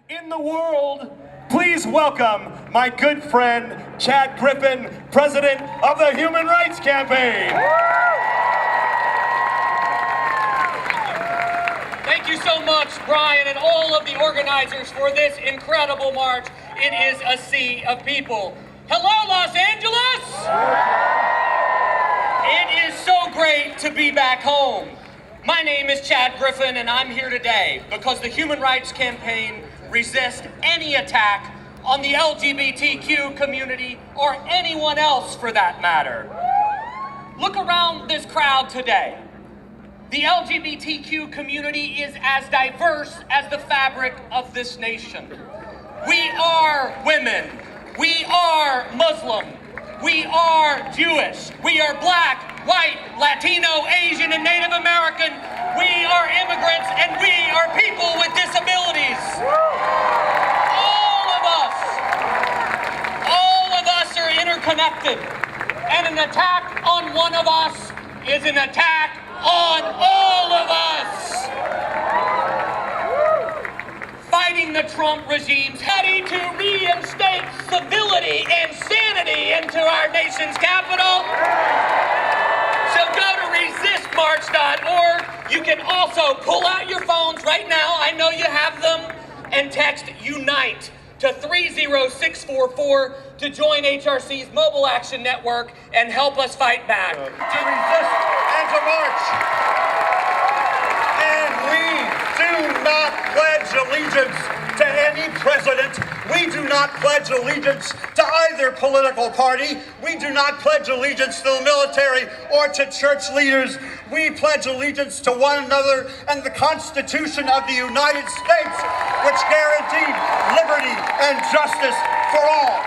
in the world, please welcome my good friend, Chad Griffin, president of the Human Rights Campaign. Thank you so much, Brian, and all of the organizers for this incredible march. It is a sea of people. Hello, Los Angeles! It is so great to be back home. My name is Chad Griffin, and I'm here today because the Human Rights Campaign resists any attack on the LGBTQ community or anyone else for that matter. Look around this crowd today. The LGBTQ community is as diverse as the fabric of this nation. We are women. We are Muslim. We are Jewish. We are Black, white, Latino, Asian, and Native American. We are immigrants, and we are people with disabilities. All of us are interconnected. And an attack on one of us is an attack on all of us. Fighting the Trump regime's ready to reinstate civility and sanity into our nation's capital. So go to resistmarch.org. You can also pull out your phones right now, I know you have them, and text UNITE to 30644 to join HRC's Mobile Action Network and help us fight back. To resist and to march. And we do not pledge allegiance to any president. We do not pledge allegiance to either political party. We do not pledge allegiance to the military or to church leaders. We pledge allegiance to one another and the Constitution of the United States, which guaranteed liberty and justice for all.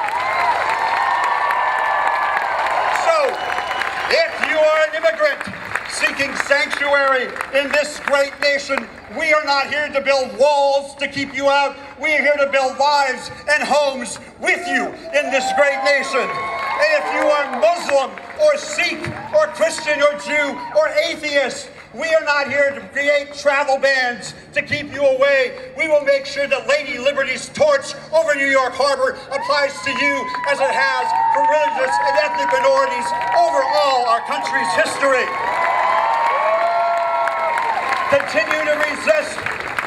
So, if you are an immigrant seeking sanctuary in this great nation, we are not here to build walls to keep you out. We are here to build lives and homes with you in this great nation. And if you are Muslim or Sikh or Christian or Jew or atheist, we are not here to create travel bans to keep you away. We will make sure that Lady Liberty's torch over New York Harbor applies to you as it has for religious and ethnic minorities over all our country's history. Continue to resist,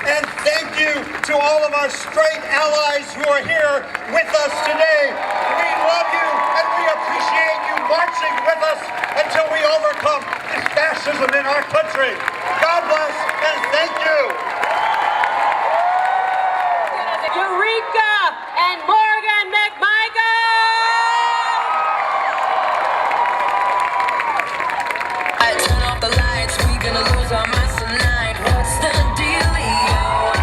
and thank you to all of our straight allies who are here with us today. We love you and we appreciate you marching with us until we overcome this fascism in our country. God bless and thank you. Eureka and Morgan McMichael! I turn off the lights, we gonna lose our minds tonight. What's the dealio?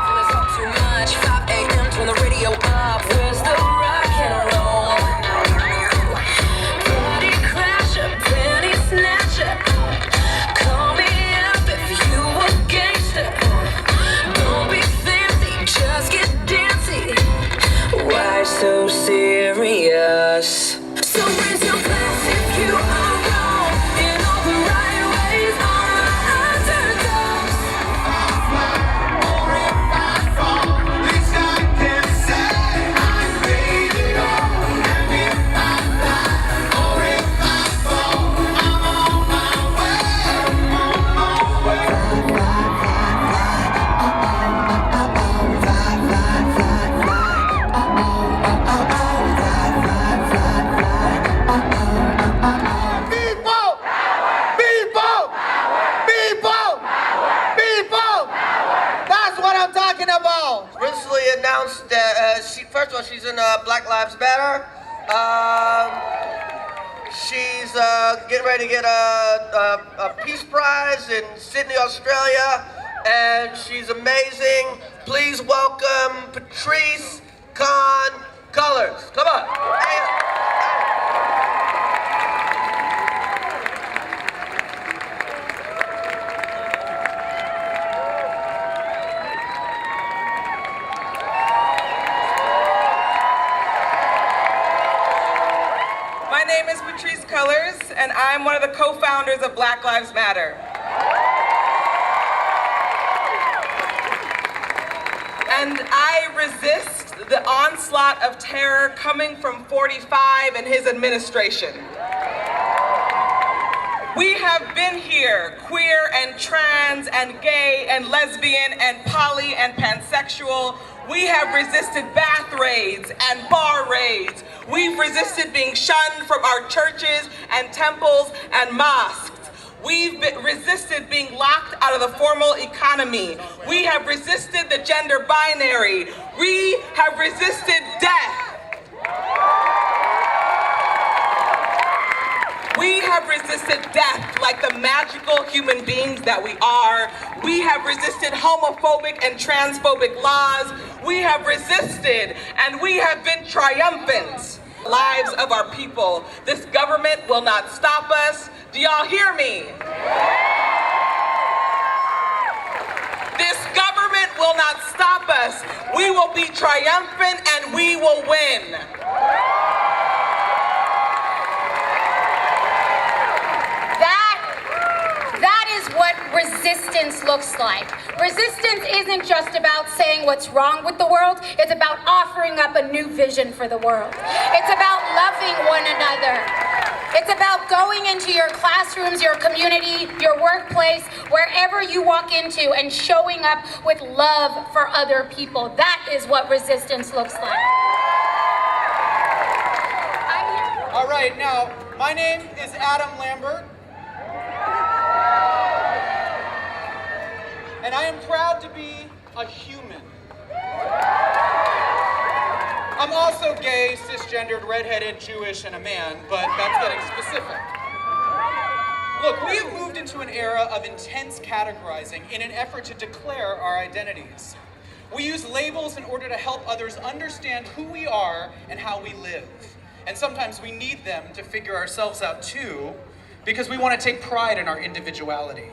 Feels up too much. 5 a.m. turn the radio up. Where's the rock and roll? Party crasher, penny snatcher. Call me up if you a gangster. Don't be fancy, just get dancy. Why so serious? So raise your glass if you are wrong. In all the right ways, all the underdogs. Or if I fall, at least I can say I made it all. And if I die, or if I fall, I'm on my way. I'm on my way. That's what I'm talking about. Recently announced that first of all, she's in Black Lives Matter. She's getting ready to get a Peace Prize in Sydney, Australia, and she's amazing. Please welcome Patrisse Cullors. Come on. My name is Patrisse Cullors, and I'm one of the co-founders of Black Lives Matter. and I resist the onslaught of terror coming from 45 and his administration. We have been here, queer and trans and gay and lesbian and poly and pansexual. We have resisted bath raids and bar raids. We've resisted being shunned from our churches and temples and mosques. We've resisted being locked out of the formal economy. We have resisted the gender binary. We have resisted death. We have resisted death like the magical human beings that we are. We have resisted homophobic and transphobic laws. We have resisted and we have been triumphant. Lives of our people. This government will not stop us. Do y'all hear me? This government will not stop us. We will be triumphant and we will win. That is what resistance looks like. Resistance isn't just about saying what's wrong with the world, it's about offering up a new vision for the world. It's about loving one another. It's about going into your classrooms, your community, your workplace, wherever you walk into and showing up with love for other people. That is what resistance looks like. All right, now, my name is Adam Lambert. And I am proud to be a human. I'm also gay, cisgendered, redheaded, Jewish, and a man, but that's getting specific. Look, we have moved into an era of intense categorizing in an effort to declare our identities. We use labels in order to help others understand who we are and how we live. And sometimes we need them to figure ourselves out too, because we want to take pride in our individuality.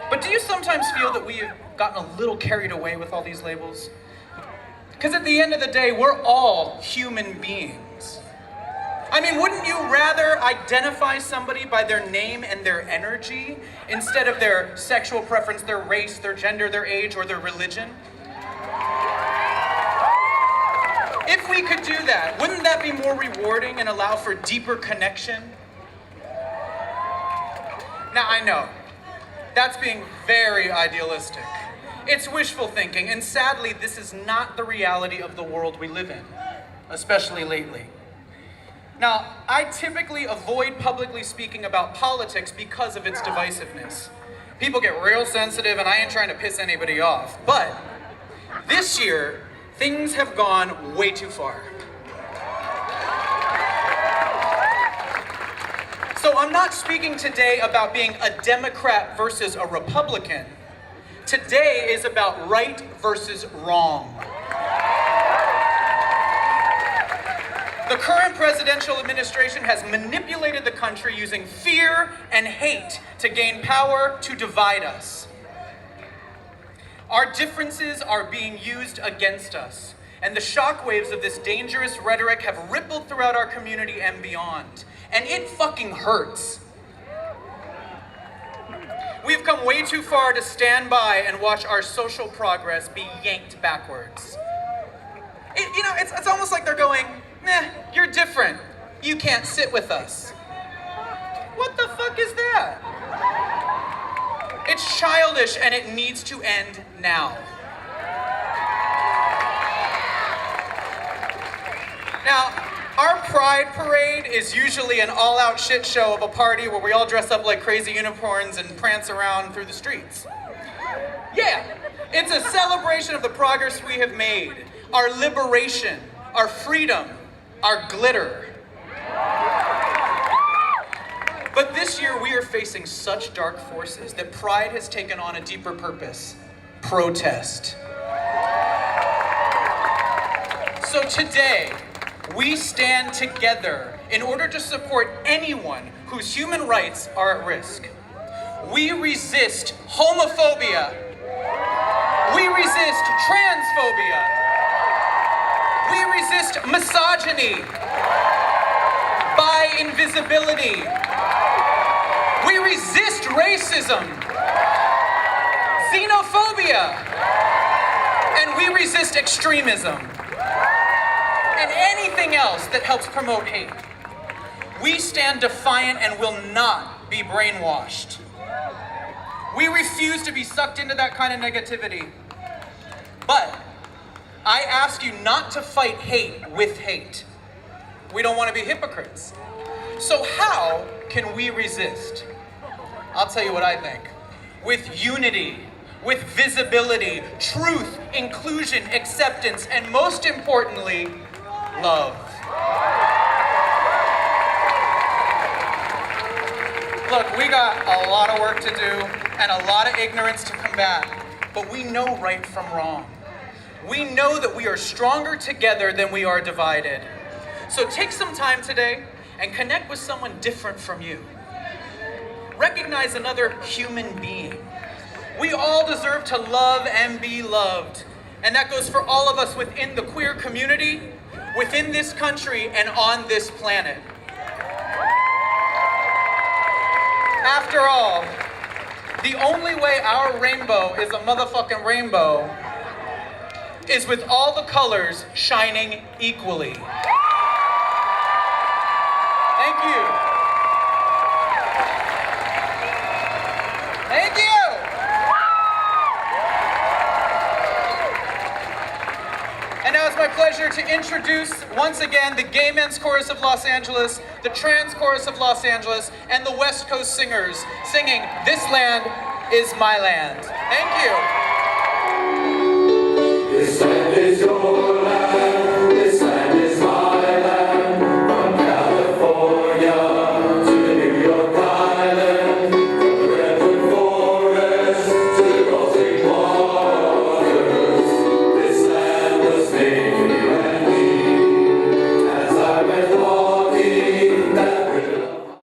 But do you sometimes feel that we have gotten a little carried away with all these labels? Because at the end of the day, we're all human beings. I mean, wouldn't you rather identify somebody by their name and their energy instead of their sexual preference, their race, their gender, their age, or their religion? If we could do that, wouldn't that be more rewarding and allow for deeper connection? Now, I know, that's being very idealistic. It's wishful thinking, and sadly, this is not the reality of the world we live in, especially lately. Now, I typically avoid publicly speaking about politics because of its divisiveness. People get real sensitive, and I ain't trying to piss anybody off. But this year, things have gone way too far. So I'm not speaking today about being a Democrat versus a Republican. Today is about right versus wrong. The current presidential administration has manipulated the country using fear and hate to gain power to divide us. Our differences are being used against us, and the shockwaves of this dangerous rhetoric have rippled throughout our community and beyond. And it fucking hurts. We've come way too far to stand by and watch our social progress be yanked backwards. It's almost like they're going, nah, you're different. You can't sit with us. What the fuck is that? It's childish and it needs to end now. Now, our Pride Parade is usually an all-out shit show of a party where we all dress up like crazy unicorns and prance around through the streets. Yeah, it's a celebration of the progress we have made, our liberation, our freedom, our glitter. But this year we are facing such dark forces that pride has taken on a deeper purpose: protest. So today, we stand together in order to support anyone whose human rights are at risk. We resist homophobia. We resist transphobia. We resist misogyny by invisibility. We resist racism, xenophobia, and resist extremism and anything else that helps promote hate. We stand defiant and will not be brainwashed. We refuse to be sucked into that kind of negativity. But I ask you not to fight hate with hate. We don't want to be hypocrites. So how can we resist? I'll tell you what I think. With unity, with visibility, truth, inclusion, acceptance, and most importantly, love. Look, we got a lot of work to do and a lot of ignorance to combat, but we know right from wrong. We know that we are stronger together than we are divided. So take some time today and connect with someone different from you. Recognize another human being. We all deserve to love and be loved. And that goes for all of us within the queer community, within this country, and on this planet. After all, the only way our rainbow is a motherfucking rainbow is with all the colors shining equally. Thank you. Thank you. And now it's my pleasure to introduce once again the Gay Men's Chorus of Los Angeles, the Trans Chorus of Los Angeles, and the West Coast Singers singing "This Land Is My Land." Thank you.